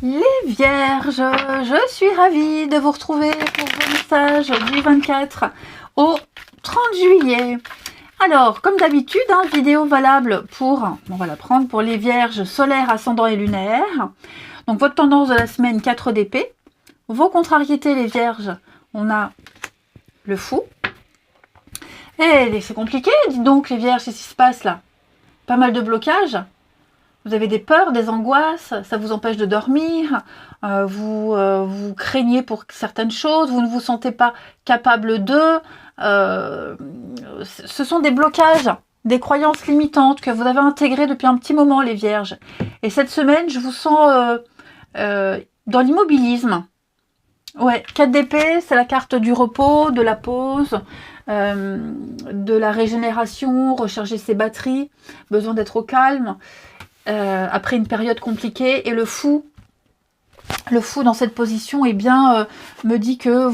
Les Vierges, je suis ravie de vous retrouver pour vos messages du 24 au 30 juillet. Alors, comme d'habitude, vidéo valable pour, on va la prendre pour les Vierges solaires, ascendant et lunaire. Donc, votre tendance de la semaine, 4 d'épée. Vos contrariétés, les Vierges, on a le fou. Et c'est compliqué, dites donc, les Vierges, qu'est-ce qui se passe là? Pas mal de blocages. Vous avez des peurs, des angoisses, ça vous empêche de dormir, vous craignez pour certaines choses, vous ne vous sentez pas capable de. Ce sont des blocages, des croyances limitantes que vous avez intégrées depuis un petit moment, les Vierges. Et cette semaine, je vous sens dans l'immobilisme. Ouais, 4 d'épée, c'est la carte du repos, de la pause, de la régénération, recharger ses batteries, besoin d'être au calme. Après une période compliquée, et le fou dans cette position me dit que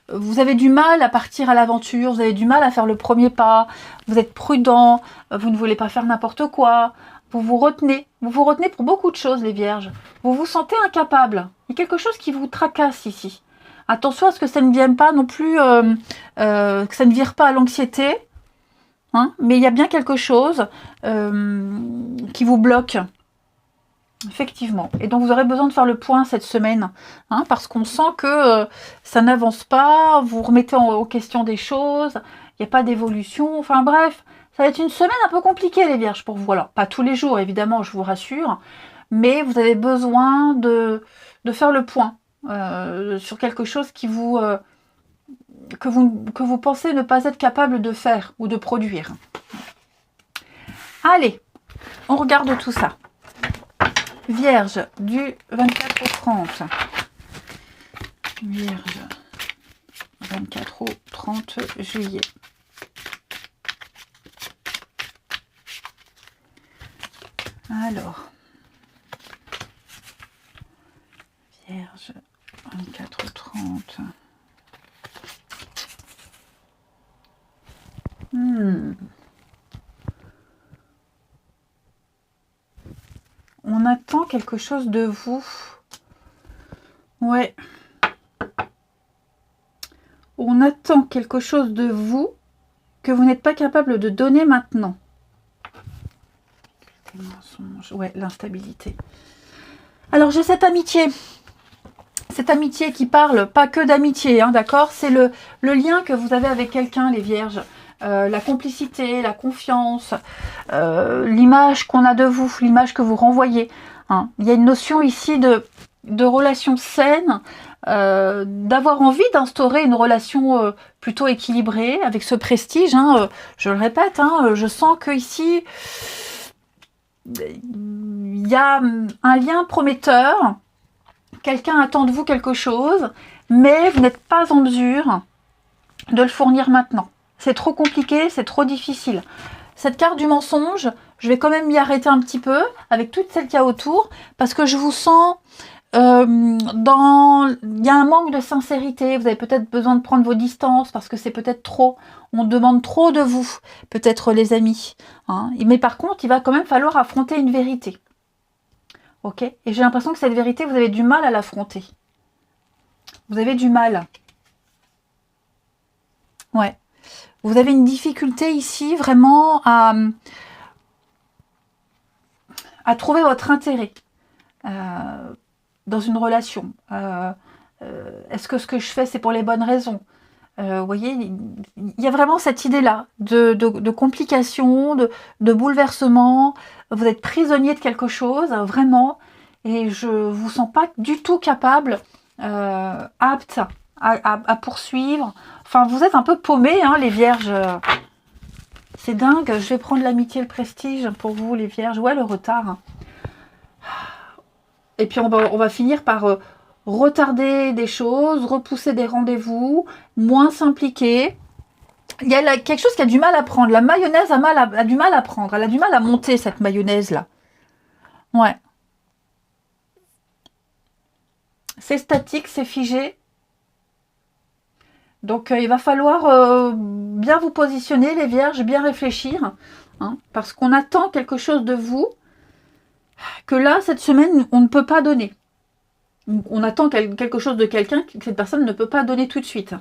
vous avez du mal à partir à l'aventure, vous avez du mal à faire le premier pas, vous êtes prudent, vous ne voulez pas faire n'importe quoi, vous vous retenez pour beaucoup de choses, les Vierges, vous vous sentez incapable, il y a quelque chose qui vous tracasse ici. Attention à ce que ça ne vienne pas non plus, que ça ne vire pas à l'anxiété. Mais il y a bien quelque chose qui vous bloque, effectivement. Et donc, vous aurez besoin de faire le point cette semaine, parce qu'on sent que ça n'avance pas, vous remettez en question des choses, il n'y a pas d'évolution. Enfin bref, ça va être une semaine un peu compliquée, les Vierges, pour vous. Alors, pas tous les jours, évidemment, je vous rassure, mais vous avez besoin de faire le point sur quelque chose qui vous... que vous pensez ne pas être capable de faire ou de produire. Allez, on regarde tout ça. Vierge du 24 au 30. Vierge 24 au 30 juillet. Alors, Vierge 24 au 30. On attend quelque chose de vous. Ouais. On attend quelque chose de vous que vous n'êtes pas capable de donner maintenant. Ouais, l'instabilité. Alors, j'ai cette amitié. Cette amitié qui parle pas que d'amitié, d'accord? C'est le lien que vous avez avec quelqu'un, les Vierges. La complicité, la confiance, l'image qu'on a de vous, l'image que vous renvoyez. Il y a une notion ici de relation saine, d'avoir envie d'instaurer une relation plutôt équilibrée, avec ce prestige. Je le répète, je sens que ici il y a un lien prometteur. Quelqu'un attend de vous quelque chose, mais vous n'êtes pas en mesure de le fournir maintenant. C'est trop compliqué, c'est trop difficile. Cette carte du mensonge, je vais quand même m'y arrêter un petit peu avec toutes celles qu'il y a autour, parce que je vous sens il y a un manque de sincérité. Vous avez peut-être besoin de prendre vos distances parce que c'est peut-être trop. On demande trop de vous, peut-être les amis. Mais par contre, il va quand même falloir affronter une vérité. Ok? Et j'ai l'impression que cette vérité, vous avez du mal à l'affronter. Vous avez du mal. Ouais. Vous avez une difficulté ici vraiment à trouver votre intérêt dans une relation. Est-ce que ce que je fais, c'est pour les bonnes raisons? Vous voyez, il y a vraiment cette idée-là de complications, de bouleversement. Vous êtes prisonnier de quelque chose, vraiment, et je vous sens pas du tout capable, apte à poursuivre. Enfin, vous êtes un peu paumés, les Vierges. C'est dingue. Je vais prendre l'amitié et le prestige pour vous, les Vierges. Ouais, le retard. Et puis, on va finir par retarder des choses, repousser des rendez-vous, moins s'impliquer. Il y a quelque chose qui a du mal à prendre. La mayonnaise a du mal à prendre. Elle a du mal à monter, cette mayonnaise-là. Ouais. C'est statique, c'est figé. Donc, il va falloir bien vous positionner, les Vierges, bien réfléchir, parce qu'on attend quelque chose de vous que là, cette semaine, on ne peut pas donner. On attend quelque chose de quelqu'un que cette personne ne peut pas donner tout de suite.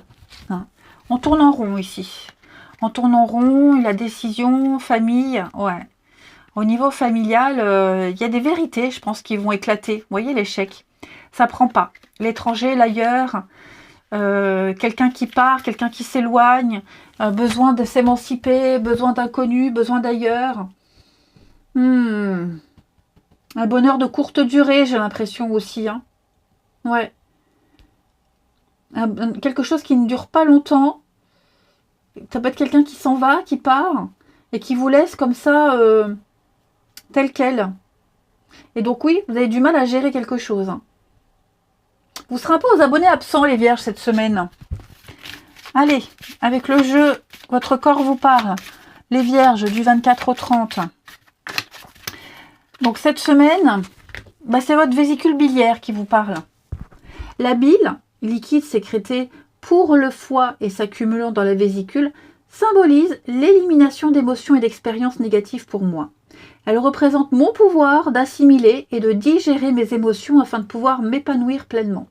Hein. On tourne en rond ici. On tourne en rond, la décision, famille, ouais. Au niveau familial, il y a des vérités, je pense, qui vont éclater. Vous voyez l'échec. Ça prend pas. L'étranger, l'ailleurs, quelqu'un qui part, quelqu'un qui s'éloigne, besoin de s'émanciper, besoin d'inconnu, besoin d'ailleurs. Un bonheur de courte durée, j'ai l'impression aussi. Hein. Ouais. Quelque chose qui ne dure pas longtemps. Ça peut être quelqu'un qui s'en va, qui part, et qui vous laisse comme ça, tel quel. Et donc oui, vous avez du mal à gérer quelque chose. Vous serez un peu aux abonnés absents, les vierges, cette semaine. Allez, avec le jeu, votre corps vous parle. Les vierges, du 24 au 30. Donc cette semaine, bah, c'est votre vésicule biliaire qui vous parle. La bile, liquide sécrété pour le foie et s'accumulant dans la vésicule, symbolise l'élimination d'émotions et d'expériences négatives pour moi. Elle représente mon pouvoir d'assimiler et de digérer mes émotions afin de pouvoir m'épanouir pleinement.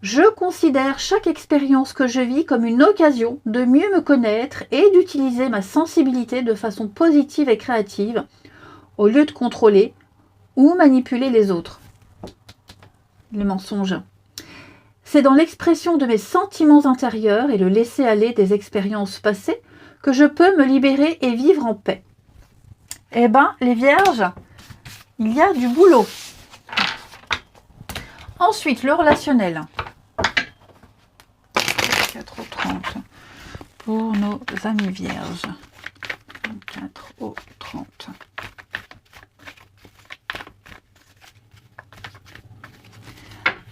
Je considère chaque expérience que je vis comme une occasion de mieux me connaître et d'utiliser ma sensibilité de façon positive et créative au lieu de contrôler ou manipuler les autres. Les mensonges. C'est dans l'expression de mes sentiments intérieurs et le laisser-aller des expériences passées que je peux me libérer et vivre en paix. Eh bien, les vierges, il y a du boulot. Ensuite, le relationnel. 4 au 30 pour nos amis vierges. 24 au 30.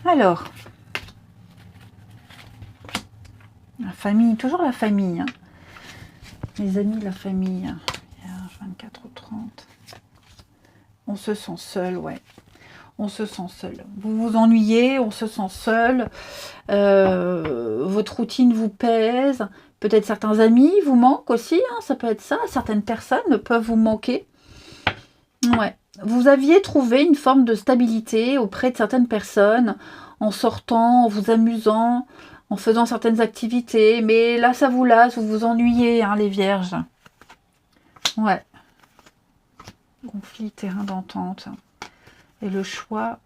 Alors, la famille, toujours la famille. Hein. Les amis, la famille. Vierge, 24 au 30. On se sent seul, ouais. On se sent seul. Vous vous ennuyez, on se sent seul. Votre routine vous pèse. Peut-être certains amis vous manquent aussi. Hein, ça peut être ça. Certaines personnes peuvent vous manquer. Ouais. Vous aviez trouvé une forme de stabilité auprès de certaines personnes en sortant, en vous amusant, en faisant certaines activités. Mais là, ça vous lasse, vous vous ennuyez, hein, les vierges. Ouais. Conflit, terrain d'entente. Et le choix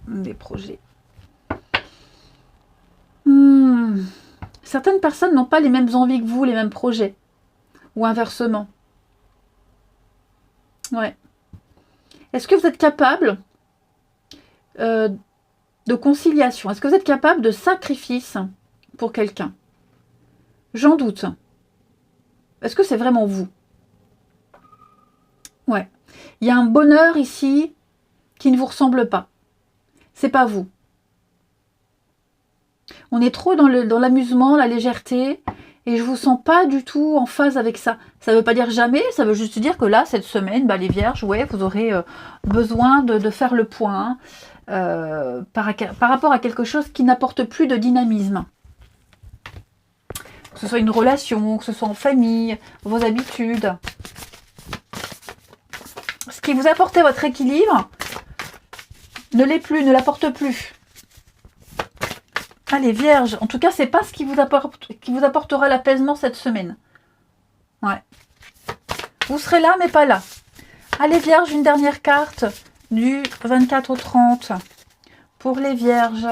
des projets. Certaines personnes n'ont pas les mêmes envies que vous, les mêmes projets. Ou inversement. Ouais. Est-ce que vous êtes capable de conciliation? Est-ce que vous êtes capable de sacrifice pour quelqu'un? J'en doute. Est-ce que c'est vraiment vous? Ouais. Il y a un bonheur ici qui ne vous ressemble pas. C'est pas vous. On est trop dans l'amusement, la légèreté, et je vous sens pas du tout en phase avec ça. Ça veut pas dire jamais, ça veut juste dire que là, cette semaine, bah, les vierges, ouais, vous aurez besoin de faire le point par rapport à quelque chose qui n'apporte plus de dynamisme. Que ce soit une relation, que ce soit en famille, vos habitudes. Ce qui vous apportait votre équilibre ne l'est plus, ne l'apporte plus. Allez, vierge, en tout cas, c'est pas ce qui vous apportera l'apaisement cette semaine. Ouais. Vous serez là, mais pas là. Allez, vierge, une dernière carte du 24 au 30 pour les vierges.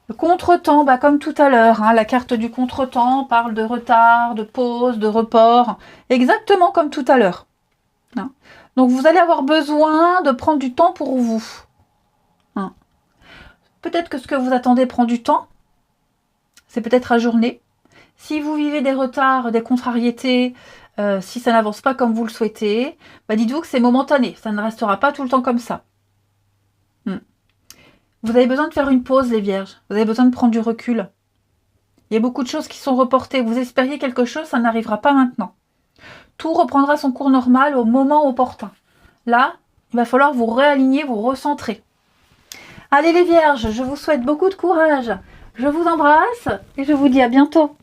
Le contretemps, bah, comme tout à l'heure, hein, la carte du contretemps parle de retard, de pause, de report, exactement comme tout à l'heure. Hein. Donc, vous allez avoir besoin de prendre du temps pour vous. Hein. Peut-être que ce que vous attendez prend du temps. C'est peut-être ajourné. Si vous vivez des retards, des contrariétés, si ça n'avance pas comme vous le souhaitez, bah dites-vous que c'est momentané. Ça ne restera pas tout le temps comme ça. Vous avez besoin de faire une pause, les vierges. Vous avez besoin de prendre du recul. Il y a beaucoup de choses qui sont reportées. Vous espériez quelque chose, ça n'arrivera pas maintenant. Tout reprendra son cours normal au moment opportun. Là, il va falloir vous réaligner, vous recentrer. Allez les vierges, je vous souhaite beaucoup de courage. Je vous embrasse et je vous dis à bientôt.